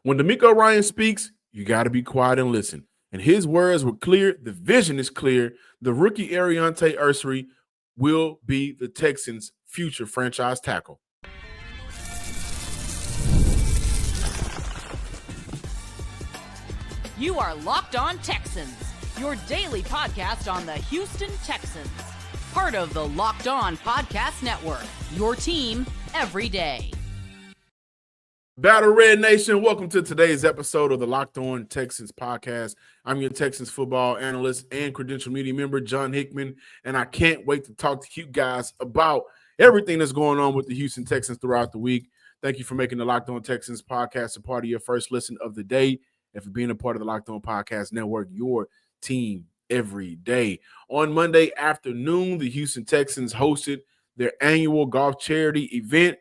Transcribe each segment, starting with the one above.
When DeMeco Ryans speaks, you got to be quiet and listen. And his words were clear. The vision is clear. The rookie Aireontae Ersery will be the Texans' future franchise tackle. You are Locked On Texans, your daily podcast on the Houston Texans. Part of the Locked On Podcast Network, your team every day. Battle Red Nation, welcome to today's episode of the Locked On Texans podcast. I'm your Texans football analyst and credential media member, John Hickman, and I can't wait to talk to you guys about everything that's going on with the Houston Texans throughout the week. Thank you for making the Locked On Texans podcast a part of your first listen of the day and for being a part of the Locked On Podcast Network, your team every day. On Monday afternoon, the Houston Texans hosted their annual golf charity event.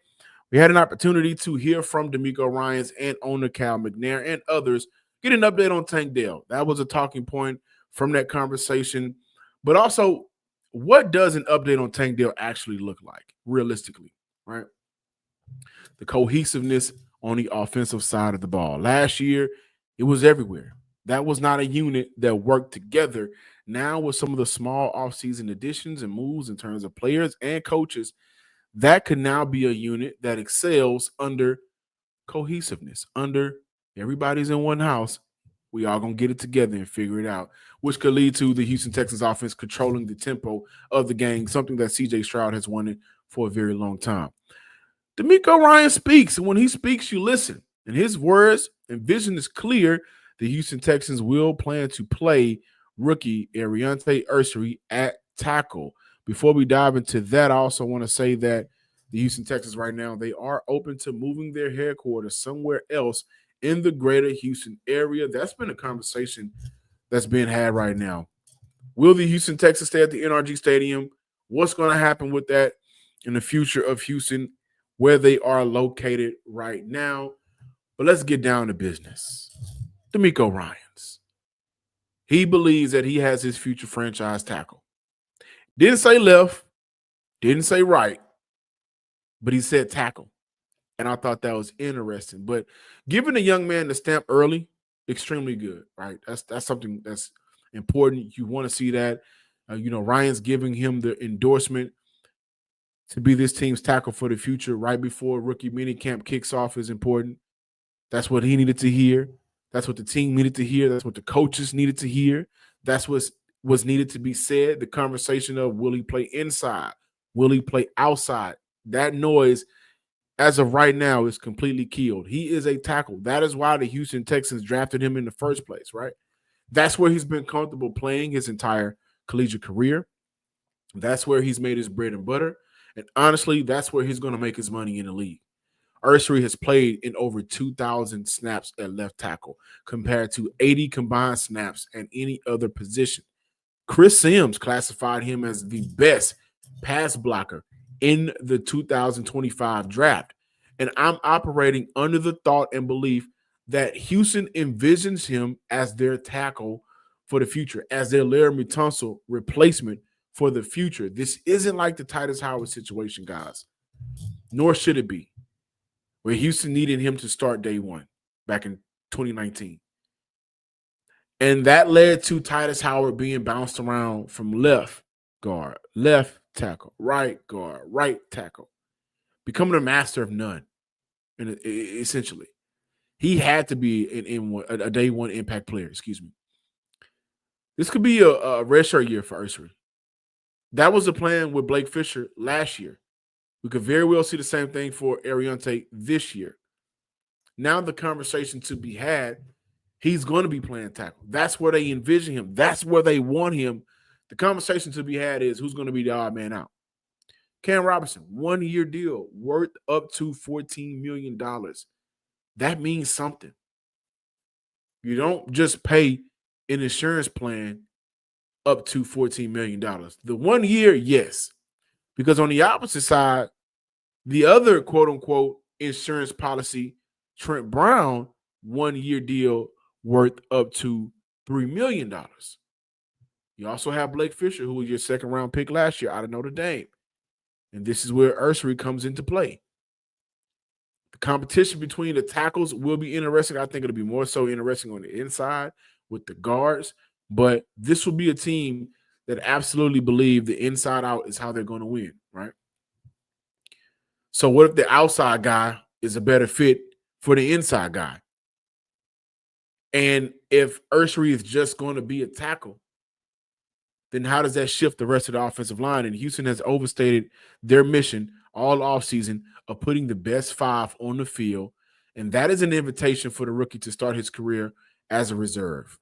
We had an opportunity to hear from DeMeco Ryans and owner McNair and others, get an update on Tank Dell. That was a talking point from that conversation. But also, what does an update on Tank Dell actually look like, realistically, right? The cohesiveness on the offensive side of the ball. Last year, it was everywhere. That was not a unit that worked together. Now, with some of the small offseason additions and moves in terms of players and coaches, that could now be a unit that excels under cohesiveness, under everybody's in one house. We all going to get it together and figure it out, which could lead to the Houston Texans offense controlling the tempo of the game, something that C.J. Stroud has wanted for a very long time. DeMeco Ryans speaks, and when he speaks, you listen. And his words and vision is clear. The Houston Texans will plan to play rookie Airontae Ersery at tackle. Before we dive into that, I also want to say that the Houston Texans right now, they are open to moving their headquarters somewhere else in the greater Houston area. That's been a conversation that's being had right now. Will the Houston Texans stay at the NRG Stadium? What's going to happen with that in the future of Houston, where they are located right now? But let's get down to business. DeMeco Ryans. He believes that he has his future franchise tackle. Didn't say left, didn't say right, but he said tackle. And I thought that was interesting. But giving a young man the stamp early, extremely good, right? That's something that's important. You want to see that. Ryan's giving him the endorsement to be this team's tackle for the future right before rookie minicamp kicks off is important. That's what he needed to hear. That's what the team needed to hear. That's what the coaches needed to hear. That's what was needed to be said. The conversation of will he play inside? Will he play outside? That noise, as of right now, is completely killed. He is a tackle. That is why the Houston Texans drafted him in the first place, right? That's where he's been comfortable playing his entire collegiate career. That's where he's made his bread and butter. And honestly, that's where he's going to make his money in the league. Ursery has played in over 2,000 snaps at left tackle compared to 80 combined snaps at any other position. Chris Sims classified him as the best pass blocker in the 2025 draft. And I'm operating under the thought and belief that Houston envisions him as their tackle for the future, as their Laramie Tunsil replacement for the future. This isn't like the Titus Howard situation, guys, nor should it be, where Houston needed him to start day one back in 2019. And that led to Titus Howard being bounced around from left guard, left tackle, right guard, right tackle, becoming a master of none. And essentially, he had to be a day one impact player. Excuse me. This could be a redshirt year for Ursery. That was the plan with Blake Fisher last year. We could very well see the same thing for Aireontae this year. Now the conversation to be had, he's going to be playing tackle. That's where they envision him. That's where they want him. The conversation to be had is who's going to be the odd man out. Cam Robinson, 1-year deal, worth up to $14 million. That means something. You don't just pay an insurance plan up to $14 million. The 1 year, yes. Because on the opposite side, the other quote-unquote insurance policy, Trent Brown, 1-year deal worth up to $3 million. You also have Blake Fisher, who was your second-round pick last year out of Notre Dame. And this is where Ursery comes into play. The competition between the tackles will be interesting. I think it'll be more so interesting on the inside with the guards. But this will be a team that absolutely believe the inside out is how they're going to win, right? So what if the outside guy is a better fit for the inside guy? And if Ursery is just going to be a tackle, then how does that shift the rest of the offensive line? And Houston has overstated their mission all offseason of putting the best 5 on the field. And that is an invitation for the rookie to start his career as a reserve,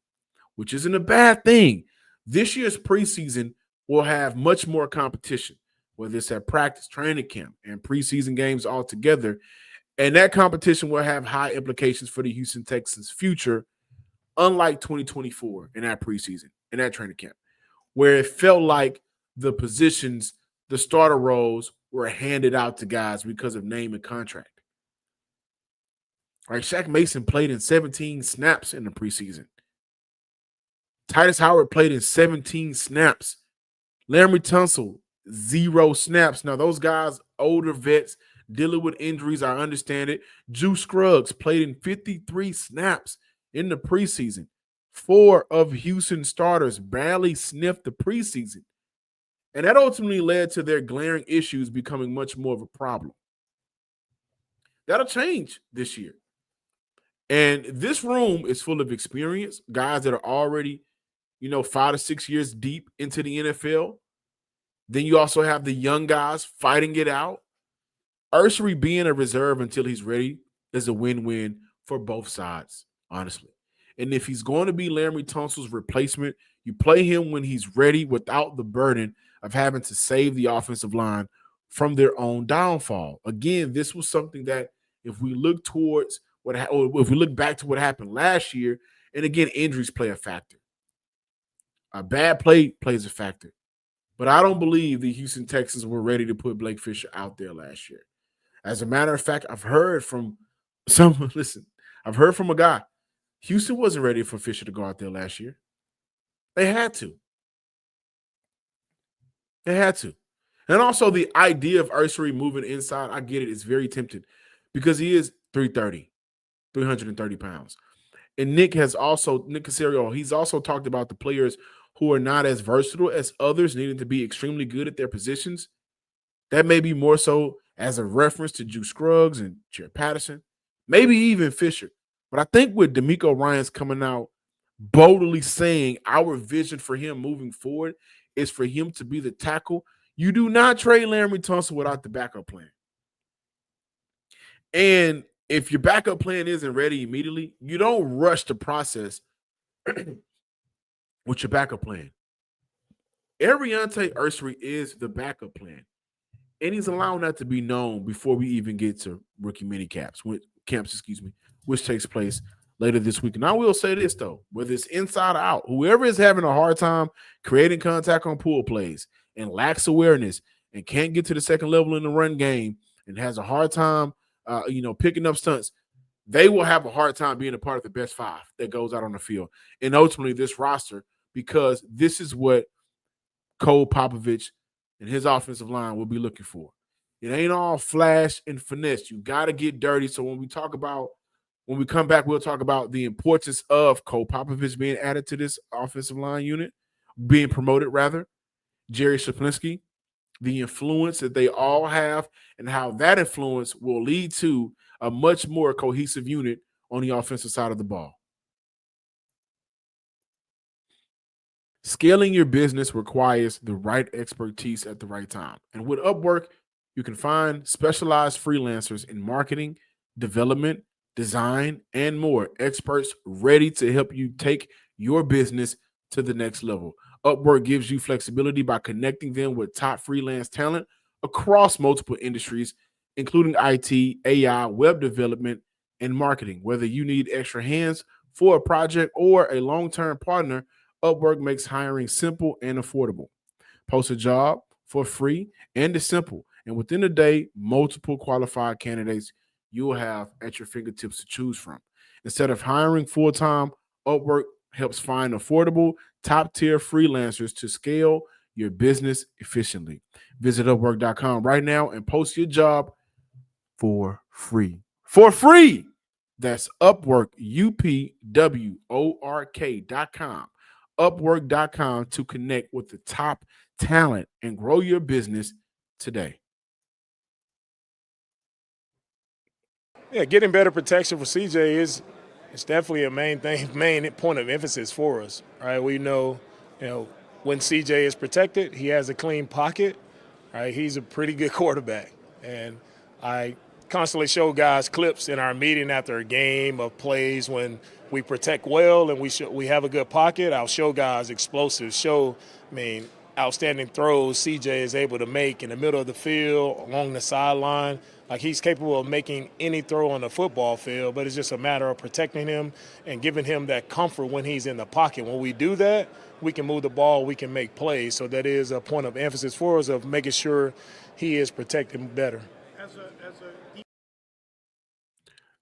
which isn't a bad thing. This year's preseason will have much more competition, whether it's at practice, training camp, and preseason games altogether. And that competition will have high implications for the Houston Texans' future, unlike 2024 in that preseason, in that training camp, where it felt like the positions, the starter roles were handed out to guys because of name and contract. Right, Shaq Mason played in 17 snaps in the preseason. Titus Howard played in 17 snaps. Laremy Tunsil, 0 snaps. Now, those guys, older vets, dealing with injuries, I understand it. Juice Scruggs played in 53 snaps in the preseason. 4 of Houston starters barely sniffed the preseason. And that ultimately led to their glaring issues becoming much more of a problem. That'll change this year. And this room is full of experience, guys that are already, 5 to 6 years deep into the NFL. Then you also have the young guys fighting it out. Ursery being a reserve until he's ready is a win-win for both sides, honestly. And if he's going to be Laremy Tunsil's replacement, you play him when he's ready without the burden of having to save the offensive line from their own downfall. Again, this was something that if we look towards or if we look back to what happened last year, and again, injuries play a factor. A bad play plays a factor. But I don't believe the Houston Texans were ready to put Blake Fisher out there last year. As a matter of fact, I've heard from a guy. Houston wasn't ready for Fisher to go out there last year. They had to. And also the idea of Ursery moving inside, I get it. It's very tempting because he is 330 pounds. And Nick Caserio, he's also talked about the players who are not as versatile as others needing to be extremely good at their positions. That may be more so as a reference to Juice Scruggs and Jared Patterson, maybe even Fisher. But I think with DeMeco Ryans coming out boldly saying our vision for him moving forward is for him to be the tackle, you do not trade Laremy Tunsil without the backup plan. And if your backup plan isn't ready immediately, you don't rush the process with your backup plan. Airontae Ersery is the backup plan. And he's allowing that to be known before we even get to rookie mini camps, which takes place later this week. And I will say this, though, whether it's inside or out, whoever is having a hard time creating contact on pull plays and lacks awareness and can't get to the second level in the run game and has a hard time, picking up stunts, they will have a hard time being a part of the best 5 that goes out on the field. And ultimately this roster, because this is what Cole Popovich and his offensive line will be looking for. It ain't all flash and finesse. You got to get dirty. So when we come back, we'll talk about the importance of Cole Popovich being added to this offensive line unit, being promoted rather, Jerry Shaplinski, the influence that they all have, and how that influence will lead to a much more cohesive unit on the offensive side of the ball. Scaling your business requires the right expertise at the right time. And with Upwork, you can find specialized freelancers in marketing, development, design, and more. Experts ready to help you take your business to the next level. Upwork gives you flexibility by connecting them with top freelance talent across multiple industries, including IT, AI, web development, and marketing. Whether you need extra hands for a project or a long-term partner, Upwork makes hiring simple and affordable. Post a job for free and it's simple. And within a day, multiple qualified candidates you'll have at your fingertips to choose from. Instead of hiring full-time, Upwork helps find affordable, top-tier freelancers to scale your business efficiently. Visit Upwork.com right now and post your job for free. for free. That's Upwork, UPWORK.com. Upwork.com to connect with the top talent and grow your business today. Yeah, getting better protection for CJ is definitely a main point of emphasis for us. Right, we know, when CJ is protected, he has a clean pocket. Right, he's a pretty good quarterback, and I constantly show guys clips in our meeting after a game of plays when we protect well and we have a good pocket. I'll show guys explosive, outstanding throws CJ is able to make in the middle of the field, along the sideline. Like, he's capable of making any throw on the football field, but it's just a matter of protecting him and giving him that comfort when he's in the pocket. When we do that, we can move the ball, we can make plays. So that is a point of emphasis for us, of making sure he is protected better.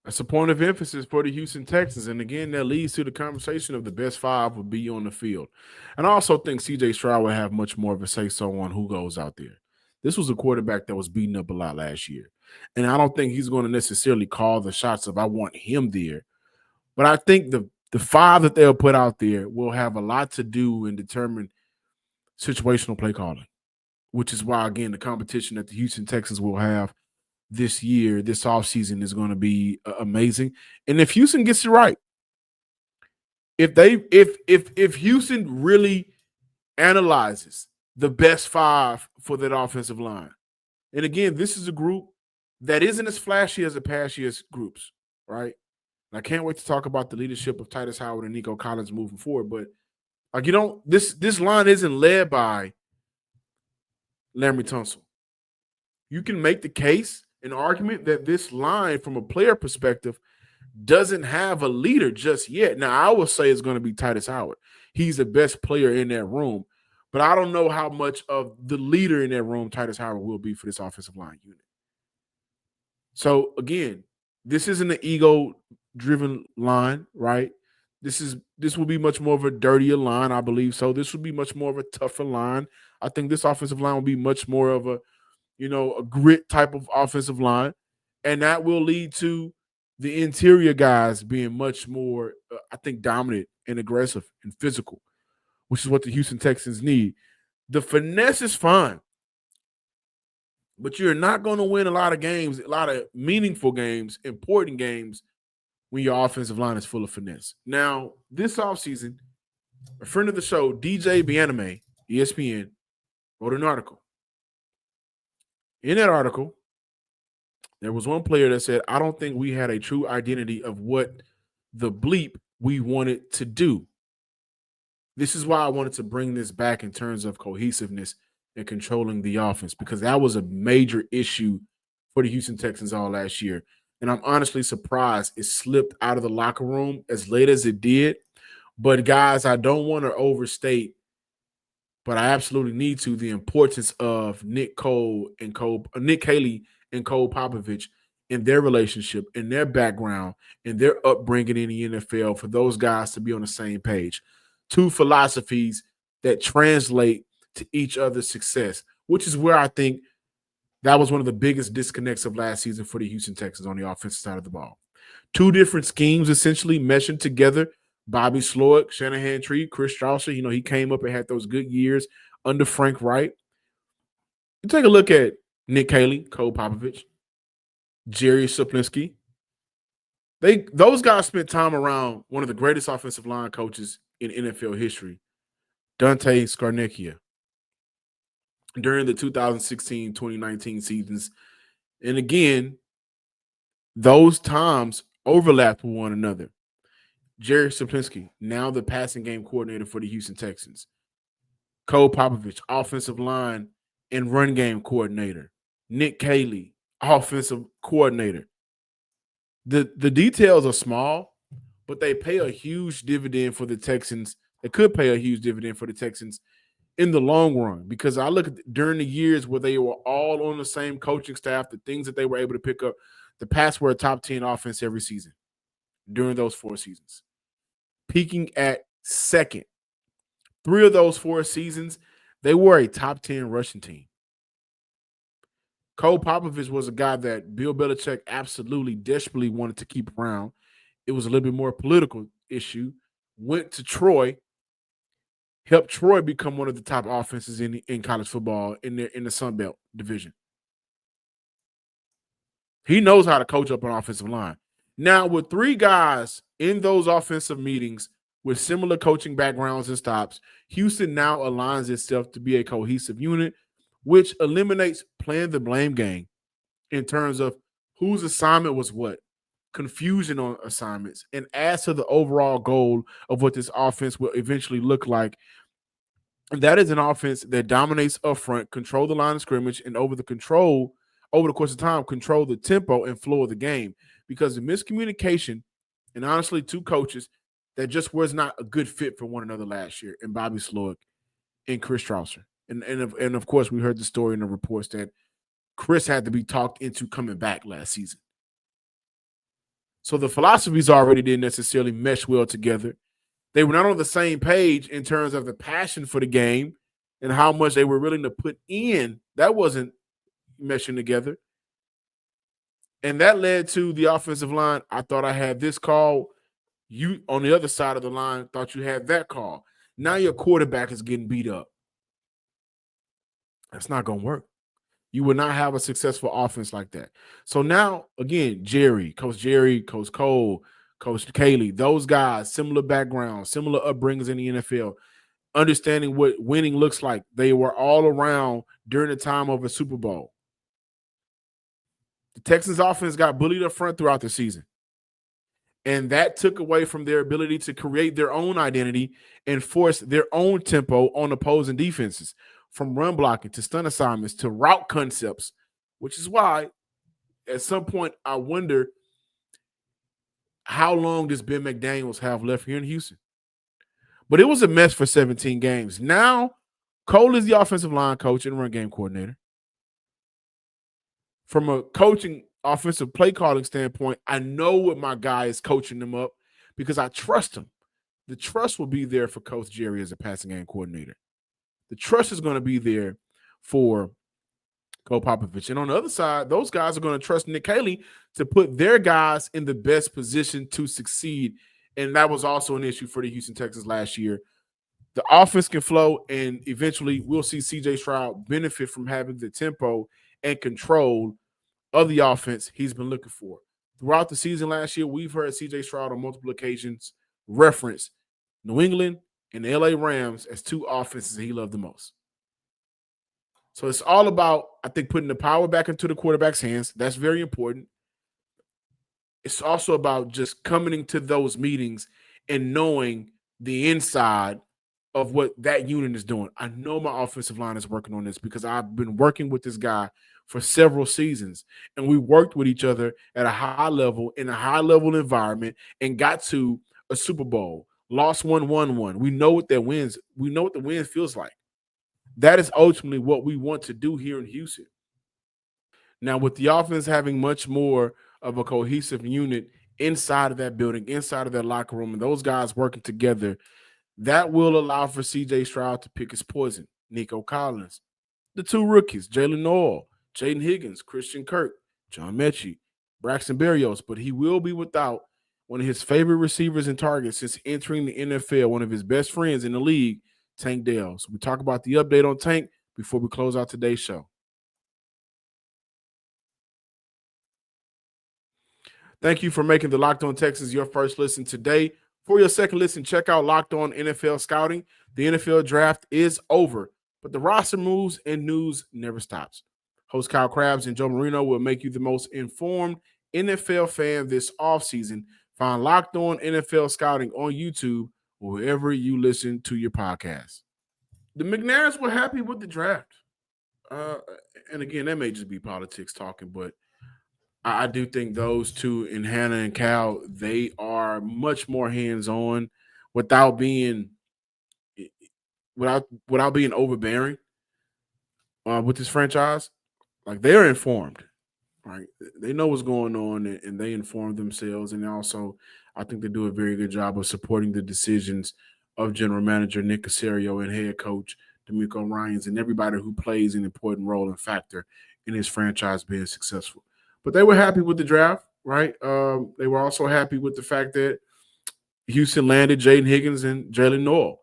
That's a point of emphasis for the Houston Texans. And again, that leads to the conversation of the best five will be on the field. And I also think C.J. Stroud will have much more of a say-so on who goes out there. This was a quarterback that was beaten up a lot last year. And I don't think he's going to necessarily call the shots of I want him there. But I think the five that they'll put out there will have a lot to do and determine situational play calling, which is why, again, the competition that the Houston Texans will have this year, this offseason, is going to be amazing. And if Houston gets it right, if Houston really analyzes the best five for that offensive line, and again, this is a group that isn't as flashy as the past year's groups, right? And I can't wait to talk about the leadership of Titus Howard and Nico Collins moving forward. But this line isn't led by Laremy Tunsil. You can make the case, an argument, that this line, from a player perspective, doesn't have a leader just yet. Now, I will say it's going to be Titus Howard. He's the best player in that room. But I don't know how much of the leader in that room Titus Howard will be for this offensive line unit. So, again, this isn't an ego-driven line, right? This will be much more of a dirtier line, I believe. So this will be much more of a tougher line. I think this offensive line will be much more of a grit type of offensive line. And that will lead to the interior guys being much more, I think, dominant and aggressive and physical, which is what the Houston Texans need. The finesse is fine, but you're not going to win a lot of games, a lot of meaningful games, important games, when your offensive line is full of finesse. Now, this offseason, a friend of the show, DJ Bianame, ESPN, wrote an article. In that article, there was one player that said, I don't think we had a true identity of what the bleep we wanted to do. This is why I wanted to bring this back in terms of cohesiveness and controlling the offense, because that was a major issue for the Houston Texans all last year. And I'm honestly surprised it slipped out of the locker room as late as it did. But, guys, I don't want to overstate, but I absolutely need to, the importance of Nick Caley and Cole Popovich in their relationship, in their background, in their upbringing in the NFL, for those guys to be on the same page. Two philosophies that translate to each other's success, which is where I think that was one of the biggest disconnects of last season for the Houston Texans on the offensive side of the ball. Two different schemes essentially meshing together. Bobby Slowick, Shanahan Tree, Chris Strausser, he came up and had those good years under Frank Wright. You take a look at Nick Caley, Cole Popovich, Jerry Suplinski. Those guys spent time around one of the greatest offensive line coaches in NFL history, Dante Scarnecchia, during the 2016-2019 seasons. And again, those times overlapped with one another. Jerry Suplinski, now the passing game coordinator for the Houston Texans. Cole Popovich, offensive line and run game coordinator. Nick Caley, offensive coordinator. The details are small, but they pay a huge dividend for the Texans. They could pay a huge dividend for the Texans in the long run, because I look at during the years where they were all on the same coaching staff, the things that they were able to pick up. The Pats were a top 10 offense every season during those 4 seasons, peaking at second. 3 of those 4 seasons, they were a top 10 rushing team. Cole Popovich was a guy that Bill Belichick absolutely desperately wanted to keep around. It was a little bit more political issue. Went to Troy, helped Troy become one of the top offenses in college football in the Sun Belt division. He knows how to coach up an offensive line. Now, with 3 guys in those offensive meetings with similar coaching backgrounds and stops, Houston now aligns itself to be a cohesive unit, which eliminates playing the blame game in terms of whose assignment was what, confusion on assignments, and adds to the overall goal of what this offense will eventually look like. And that is an offense that dominates up front, control the line of scrimmage, and over the course of time, control the tempo and flow of the game. Because the miscommunication, and honestly, 2 coaches that just was not a good fit for one another last year, and Bobby Slowick and Chris Strausser. And of course, we heard the story in the reports that Chris had to be talked into coming back last season. So the philosophies already didn't necessarily mesh well together. They were not on the same page in terms of the passion for the game and how much they were willing to put in. That wasn't meshing together. And that led to the offensive line. I thought I had this call. You, on the other side of the line, thought you had that call. Now your quarterback is getting beat up. That's not going to work. You will not have a successful offense like that. So now, again, Coach Cole, Coach Kaylee, those guys, similar backgrounds, similar upbringings in the NFL, understanding what winning looks like. They were all around during the time of a Super Bowl. The Texans offense got bullied up front throughout the season. And that took away from their ability to create their own identity and force their own tempo on opposing defenses, from run blocking to stun assignments to route concepts, which is why at some point I wonder how long does Ben McDaniels have left here in Houston? But it was a mess for 17 games. Now, Cole is the offensive line coach and run game coordinator. From a coaching offensive play calling standpoint, I know what my guy is coaching them up because I trust him. The trust will be there for Coach Jerry as a passing game coordinator. The trust is going to be there for Cole Popovich. And on the other side, those guys are going to trust Nick Haley to put their guys in the best position to succeed. And that was also an issue for the Houston Texans last year. The offense can flow, and eventually we'll see C.J. Stroud benefit from having the tempo and control of the offense he's been looking for. Throughout the season last year, we've heard C.J. Stroud on multiple occasions reference New England and the L.A. Rams as 2 offenses that he loved the most. So it's all about, I think, putting the power back into the quarterback's hands. That's very important. It's also about just coming into those meetings and knowing the inside of what that unit is doing. I know my offensive line is working on this because I've been working with this guy for several seasons, and we worked with each other at a high level in a high-level environment and got to a Super Bowl, lost 1-1-1. We know what that wins. We know what the win feels like. That is ultimately what we want to do here in Houston. Now, with the offense having much more of a cohesive unit inside of that building, inside of that locker room, and those guys working together, that will allow for C.J. Stroud to pick his poison. Nico Collins, the 2 rookies, Jalen Noel, Jaden Higgins, Christian Kirk, John Mechie, Braxton Berrios, but he will be without one of his favorite receivers and targets since entering the NFL, one of his best friends in the league, Tank Dell. So we talk about the update on Tank before we close out today's show. Thank you for making the Locked On Texans your first listen today. For your second listen, check out Locked On NFL Scouting. The NFL draft is over, but the roster moves and news never stops. Host Kyle Krabs and Joe Marino will make you the most informed NFL fan this offseason. Find Locked On NFL Scouting on YouTube or wherever you listen to your podcast. The McNairs were happy with the draft. And again, that may just be politics talking, but I do think those 2, in Hannah and Cal, they are much more hands-on without being overbearing with this franchise. Like, they're informed, right? They know what's going on, and they inform themselves. And also, I think they do a very good job of supporting the decisions of general manager Nick Caserio and head coach DeMeco Ryans and everybody who plays an important role and factor in his franchise being successful. But they were happy with the draft, right? They were also happy with the fact that Houston landed Jaden Higgins and Jalen Noel.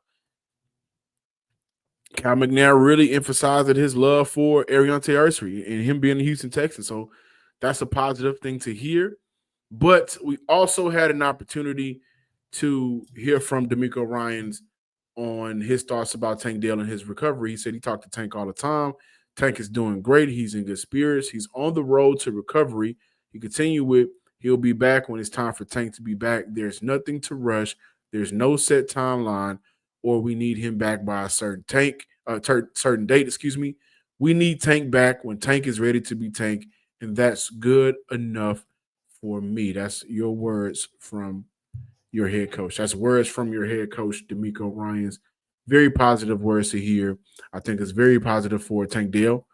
Cal McNair really emphasized his love for Airontae Ersery and him being the Houston Texans. So that's a positive thing to hear. But we also had an opportunity to hear from DeMeco Ryans on his thoughts about Tank Dell and his recovery. He said he talked to Tank all the time. Tank is doing great. He's in good spirits. He's on the road to recovery. He continued with, he'll be back when it's time for Tank to be back. There's nothing to rush. There's no set timeline, or we need him back by a certain date. We need Tank back when Tank is ready to be Tank, and that's good enough for me. That's your words from your head coach. That's words from your head coach, DeMeco Ryans. Very positive words to hear. I think it's very positive for Tank Dell.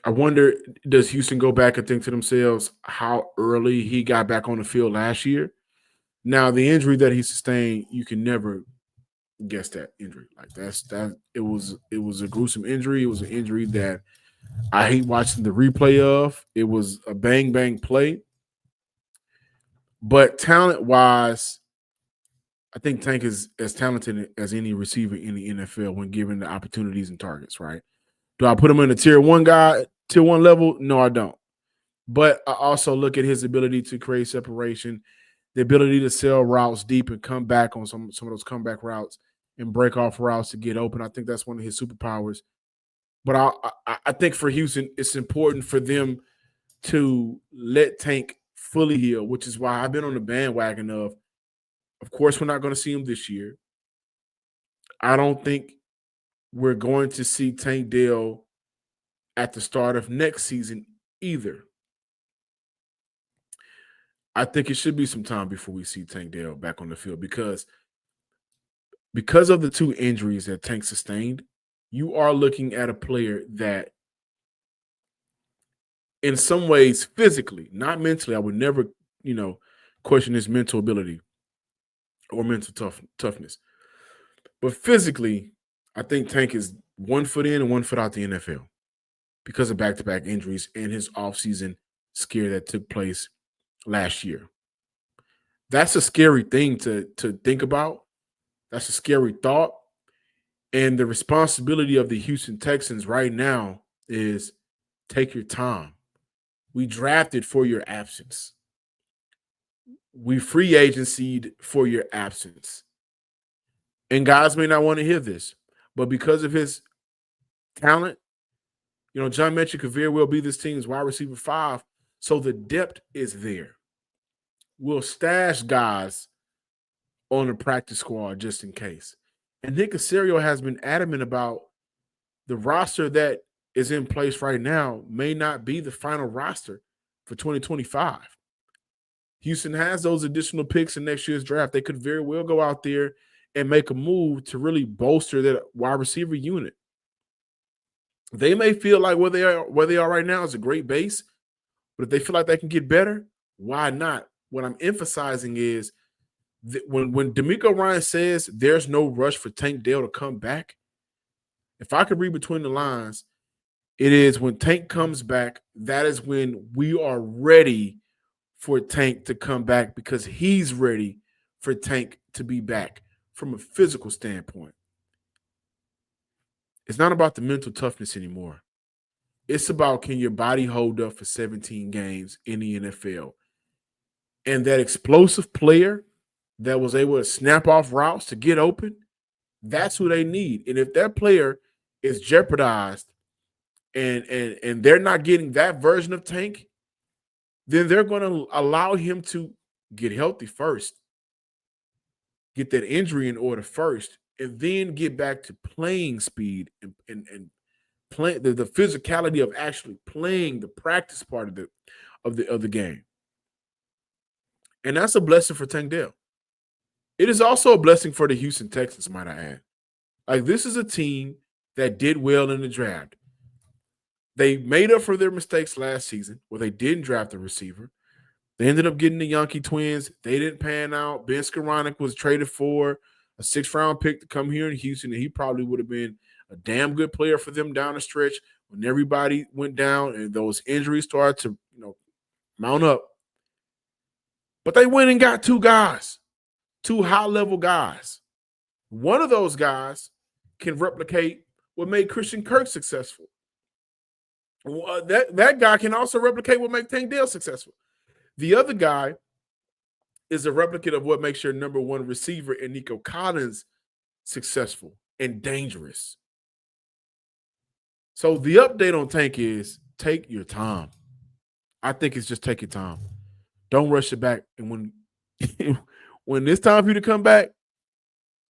I wonder, does Houston go back and think to themselves how early he got back on the field last year? Now, the injury that he sustained, you can never guess that injury. Like it was a gruesome injury. It was an injury that I hate watching the replay of. It was a bang play. But talent-wise, I think Tank is as talented as any receiver in the NFL when given the opportunities and targets, right? Do I put him in a tier 1 level? No, I don't. But I also look at his ability to create separation, the ability to sell routes deep and come back on some of those comeback routes and break off routes to get open. I think that's one of his superpowers. But I think for Houston, it's important for them to let Tank fully heal, which is why I've been on the bandwagon of course, we're not going to see him this year. I don't think we're going to see Tank Dell at the start of next season either. I think it should be some time before we see Tank Dell back on the field because of the 2 injuries that Tank sustained, you are looking at a player that in some ways physically, not mentally, I would never, question his mental ability or mental toughness. But physically, I think Tank is 1 foot in and 1 foot out the NFL because of back-to-back injuries and his offseason scare that took place last year. That's a scary thing to think about. That's a scary thought. And the responsibility of the Houston Texans right now is take your time. We drafted for your absence. We free agency'd for your absence. And guys may not want to hear this, but because of his talent, John Metchie could very well be this team's wide receiver 5. So the depth is there. We'll stash guys on the practice squad just in case. And Nick Caserio has been adamant about the roster that is in place right now may not be the final roster for 2025. Houston has those additional picks in next year's draft. They could very well go out there and make a move to really bolster that wide receiver unit. They may feel like where they are right now is a great base, but if they feel like they can get better, why not? What I'm emphasizing is that when DeMeco Ryans says there's no rush for Tank Dell to come back, if I could read between the lines, it is when Tank comes back, that is when we are ready for Tank to come back because he's ready for Tank to be back from a physical standpoint. It's not about the mental toughness anymore. It's about, can your body hold up for 17 games in the NFL? And that explosive player that was able to snap off routes to get open, that's who they need. And if that player is jeopardized and they're not getting that version of Tank, then they're going to allow him to get healthy first, get that injury in order first, and then get back to playing speed and play the physicality of actually playing the practice part of the game. And that's a blessing for Tank Dell. It is also a blessing for the Houston Texans, might I add. Like, this is a team that did well in the draft. They made up for their mistakes last season where they didn't draft a receiver. They ended up getting the Yankee twins. They didn't pan out. Ben Skoranek was traded for a 6th-round pick to come here in Houston, and he probably would have been a damn good player for them down the stretch. when everybody went down and those injuries started to, mount up. But they went and got two high-level guys. One of those guys can replicate what made Christian Kirk successful. That guy can also replicate what made Tank Dell successful. The other guy is a replicate of what makes your number one receiver in Nico Collins successful and dangerous. So the update on Tank is take your time. I think it's just take your time. Don't rush it back. And when it's time for you to come back,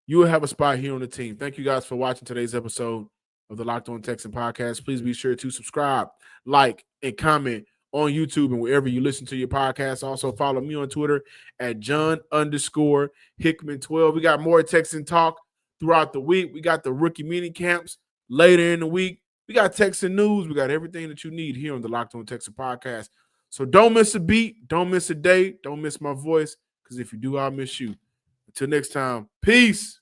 you will have a spot here on the team. Thank you guys for watching today's episode of the Locked On Texans podcast. Please be sure to subscribe, like, and comment on YouTube and wherever you listen to your podcast. Also follow me on Twitter at John_Hickman12. We got more Texan talk throughout the week. We got the rookie mini camps later in the week. We got Texan news. We got everything that you need here on the Locked On Texans podcast. So don't miss a beat. Don't miss a day. Don't miss my voice, because if you do, I'll miss you. Until next time, peace.